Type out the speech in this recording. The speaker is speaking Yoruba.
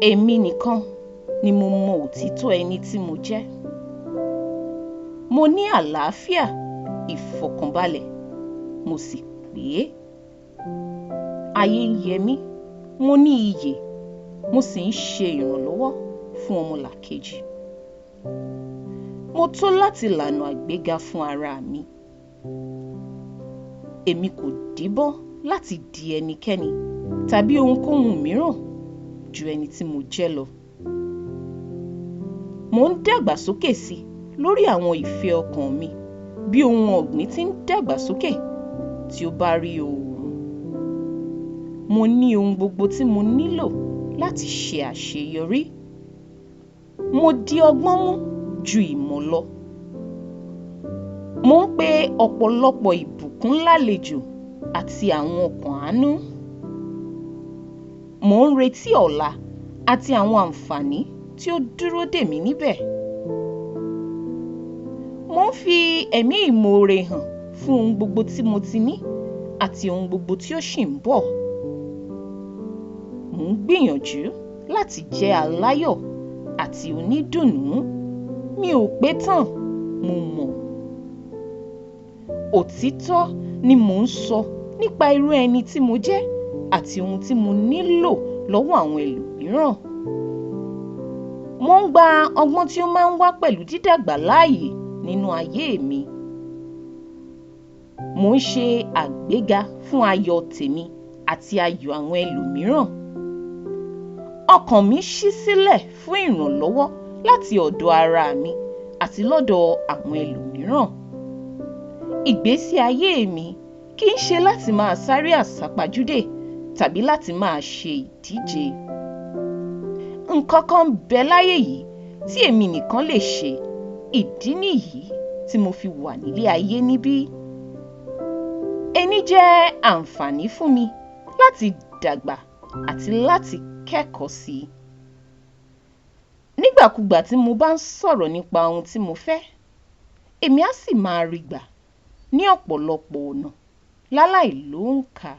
Èmi nìkan ni mo mọ òtítọ́ ẹni tí mo jẹ́. Mo ní àlàáfíà, ìfọ̀kànbalẹ̀, mo sì pé. Ayé ń yẹ mí, mo ní iyè, mo sì ń ṣe ìrànlọ́wọ́ fún ọmọlàkejì. Mo tó láti lànà àgbéga fún ara mi. Èmi kò díbọ́n láti di ẹnikẹ́ni tàbí ohunkóhun mìíràn ju ẹni tí mo jẹ́ lọ. Mo ń dàgbàsókè sí lórí àwọn ìfẹ́ ọkàn mi bí ohun ọ̀gbìn tí ń dàgbàsókè tí ó bá rí oòrùn. Mo ní ohun gbogbo tí mo nílò láti ṣe àṣeyọrí. Mo di ọgbọ́n mú ju ìmọ̀ lọ. Mo ń pe ọ̀pọ̀lọpọ̀ ìbùkún lálejò àti àwọn ọkàn àánú. Mo ń retí ọ̀la àti àwọn àǹfààní tí ó dúró dè mí níbẹ̀. Mo ń fi ẹ̀mí ìmoore hàn fún ohun gbogbo tí mo ti ní àti ohun gbogbo tí ó ṣì ń bọ̀. Mo ń gbìyànjú láti jẹ́ aláyọ̀ àti onídùnnú. Mi ò pé tán, mo mọ̀. Òtítọ́ ni mò ń sọ nípa irú ẹni tí mo jẹ́ àti ohun tí mo nílò lọ́wọ́ àwọn ẹlòmíràn. Mo ń gba ọgbọ́n tí ó máa ń wá pẹ̀lú dídàgbà láàyè nínú ayé mi. Mo ń ṣe àgbéga fún ayọ̀ tèmi àti ayọ̀ àwọn ẹlòmíràn. Ọkàn mi ṣí sílẹ̀ fún ìrànlọ́wọ́ láti ọ̀dọ̀ ara mi àti lọ́dọ̀ àwọn ẹlòmíràn. Ìgbésí ayé mi kì í ṣe láti máa sáré àsápajúdé tàbí láti máa ṣe ìdíje. Nǹkan kan ń bẹ láyé yìí tí èmi nìkan lè ṣe. Ìdí nìyí tí mo fi wà nílé ayé níbí. Ẹni jẹ́ àǹfààní fún mi láti dàgbà àti láti kẹ́kọ̀ọ́ sí i. Nígbàkúgbà tí mo bá ń sọ̀rọ̀ nípa ohun tí mo fẹ́, èmi á sì máa rí gbà ní ọ̀pọ̀lọpọ̀ ọ̀nà láláì lóǹkà.